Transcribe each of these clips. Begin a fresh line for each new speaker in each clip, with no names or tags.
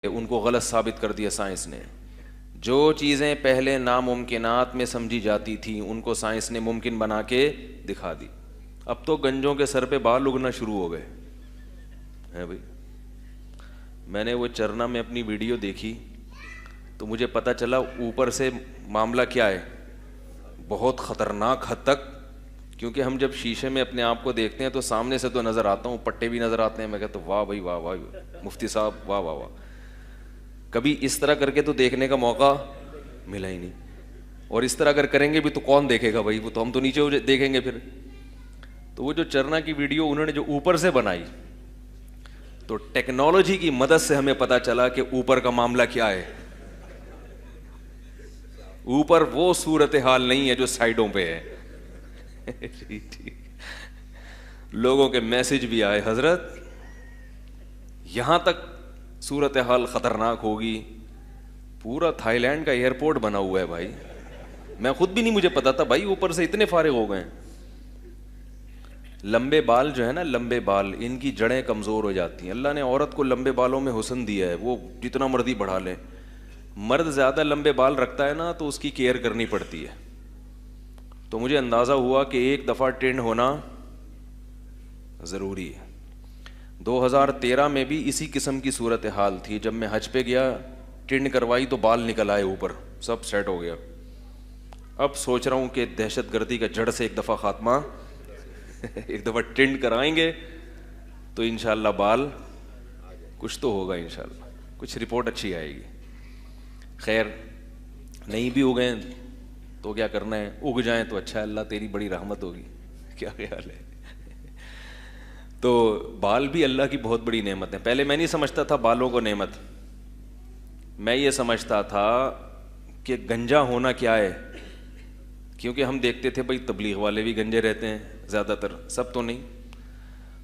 ان کو غلط ثابت کر دیا سائنس نے. جو چیزیں پہلے ناممکنات میں سمجھی جاتی تھیں ان کو سائنس نے ممکن بنا کے دکھا دی. اب تو گنجوں کے سر پہ بال اگنا شروع ہو گئے ہیں بھائی. میں نے وہ چرنا میں اپنی ویڈیو دیکھی تو مجھے پتہ چلا اوپر سے معاملہ کیا ہے, بہت خطرناک حد تک. کیونکہ ہم جب شیشے میں اپنے آپ کو دیکھتے ہیں تو سامنے سے تو نظر آتا ہوں, پٹے بھی نظر آتے ہیں, میں کہتا ہوں واہ بھائی واہ واہ مفتی صاحب واہ واہ واہ. کبھی اس طرح کر کے تو دیکھنے کا موقع ملا ہی نہیں, اور اس طرح اگر کریں گے بھی تو کون دیکھے گا بھائی, وہ تو ہم تو نیچے دیکھیں گے پھر. تو وہ جو چرنا کی ویڈیو انہوں نے جو اوپر سے بنائی, تو ٹیکنالوجی کی مدد سے ہمیں پتا چلا کہ اوپر کا معاملہ کیا ہے. اوپر وہ صورتحال نہیں ہے جو سائڈوں پہ ہے. لوگوں کے میسج بھی آئے, حضرت یہاں تک صورتحال خطرناک ہوگی, پورا تھائی لینڈ کا ایئرپورٹ بنا ہوا ہے بھائی. میں خود بھی نہیں مجھے پتا تھا بھائی, اوپر سے اتنے فارغ ہو گئے. لمبے بال جو ہے نا, لمبے بال, ان کی جڑیں کمزور ہو جاتی ہیں. اللہ نے عورت کو لمبے بالوں میں حسن دیا ہے, وہ جتنا مرضی بڑھا لے. مرد زیادہ لمبے بال رکھتا ہے نا تو اس کی کیئر کرنی پڑتی ہے. تو مجھے اندازہ ہوا کہ ایک دفعہ ٹرینڈ ہونا ضروری ہے. 2013 میں بھی اسی قسم کی صورتحال تھی. جب میں حج پہ گیا, ٹرینڈ کروائی تو بال نکل آئے اوپر, سب سیٹ ہو گیا. اب سوچ رہا ہوں کہ دہشت گردی کا جڑ سے ایک دفعہ خاتمہ, ایک دفعہ ٹرینڈ کرائیں گے تو انشاءاللہ بال کچھ تو ہوگا, انشاءاللہ کچھ رپورٹ اچھی آئے گی. خیر نہیں بھی اگیں تو کیا کرنا ہے, اگ جائیں تو اچھا ہے, اللہ تیری بڑی رحمت ہوگی. کیا خیال ہے؟ تو بال بھی اللہ کی بہت بڑی نعمت ہے. پہلے میں نہیں سمجھتا تھا بالوں کو نعمت, میں یہ سمجھتا تھا کہ گنجا ہونا کیا ہے. کیونکہ ہم دیکھتے تھے بھائی تبلیغ والے بھی گنجے رہتے ہیں زیادہ تر, سب تو نہیں.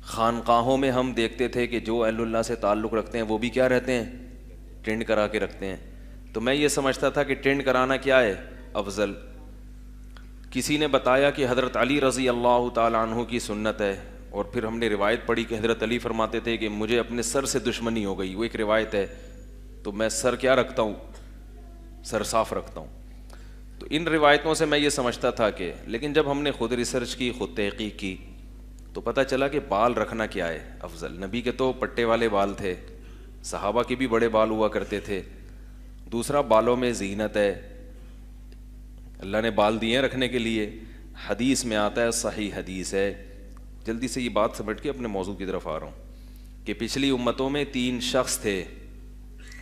خانقاہوں میں ہم دیکھتے تھے کہ جو اہل اللہ سے تعلق رکھتے ہیں وہ بھی کیا رہتے ہیں, ٹرینڈ کرا کے رکھتے ہیں. تو میں یہ سمجھتا تھا کہ ٹرینڈ کرانا کیا ہے افضل. کسی نے بتایا کہ حضرت علی رضی اللہ تعالیٰ عنہ کی سنت ہے, اور پھر ہم نے روایت پڑھی کہ حضرت علی فرماتے تھے کہ مجھے اپنے سر سے دشمنی ہو گئی. وہ ایک روایت ہے, تو میں سر کیا رکھتا ہوں, سر صاف رکھتا ہوں. تو ان روایتوں سے میں یہ سمجھتا تھا کہ, لیکن جب ہم نے خود ریسرچ کی, خود تحقیق کی, تو پتہ چلا کہ بال رکھنا کیا ہے افضل. نبی کے تو پٹے والے بال تھے, صحابہ کے بھی بڑے بال ہوا کرتے تھے. دوسرا, بالوں میں زینت ہے, اللہ نے بال دیے ہیں رکھنے کے لیے. حدیث میں آتا ہے, صحیح حدیث ہے. جلدی سے یہ بات سمجھ کے اپنے موضوع کی طرف آ رہا ہوں کہ پچھلی امتوں میں 3 شخص تھے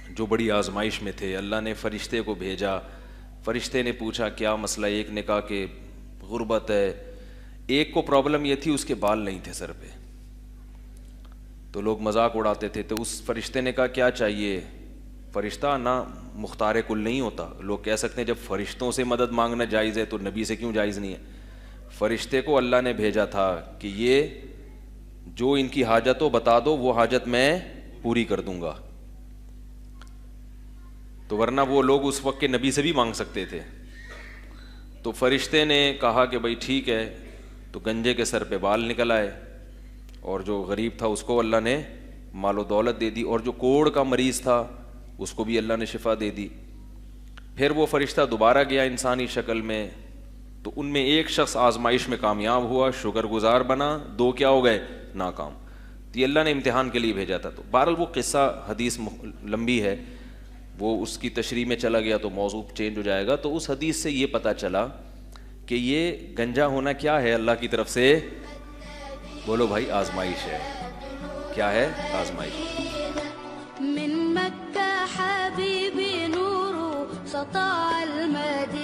جو بڑی آزمائش میں تھے. اللہ نے فرشتے کو بھیجا, فرشتے نے پوچھا کیا مسئلہ. ایک نے کہا کہ غربت ہے, ایک کو پرابلم یہ تھی اس کے بال نہیں تھے سر پہ. تو لوگ مذاق اڑاتے تھے. تو اس فرشتے نے کہا کیا چاہیے. فرشتہ نہ مختار کل نہیں ہوتا. لوگ کہہ سکتے ہیں جب فرشتوں سے مدد مانگنا جائز ہے تو نبی سے کیوں جائز نہیں ہے. فرشتے کو اللہ نے بھیجا تھا کہ یہ جو ان کی حاجت ہو بتا دو, وہ حاجت میں پوری کر دوں گا. تو ورنہ وہ لوگ اس وقت کے نبی سے بھی مانگ سکتے تھے. تو فرشتے نے کہا کہ بھائی ٹھیک ہے. تو گنجے کے سر پہ بال نکل آئے, اور جو غریب تھا اس کو اللہ نے مال و دولت دے دی, اور جو کوڑ کا مریض تھا اس کو بھی اللہ نے شفا دے دی. پھر وہ فرشتہ دوبارہ گیا انسانی شکل میں, تو ان میں ایک شخص آزمائش میں کامیاب ہوا, شکر گزار بنا, 2 کیا ہو گئے, ناکام. تو یہ اللہ نے امتحان کے لیے بھیجا تھا. تو بہرحال وہ قصہ حدیث لمبی ہے, وہ اس کی تشریح میں چلا گیا تو موضوع چینج ہو جائے گا. تو اس حدیث سے یہ پتہ چلا کہ یہ گنجا ہونا کیا ہے اللہ کی طرف سے. بولو بھائی, آزمائش ہے. کیا ہے؟ آزمائش.
من مكة حبيبي نور سطع المدينة.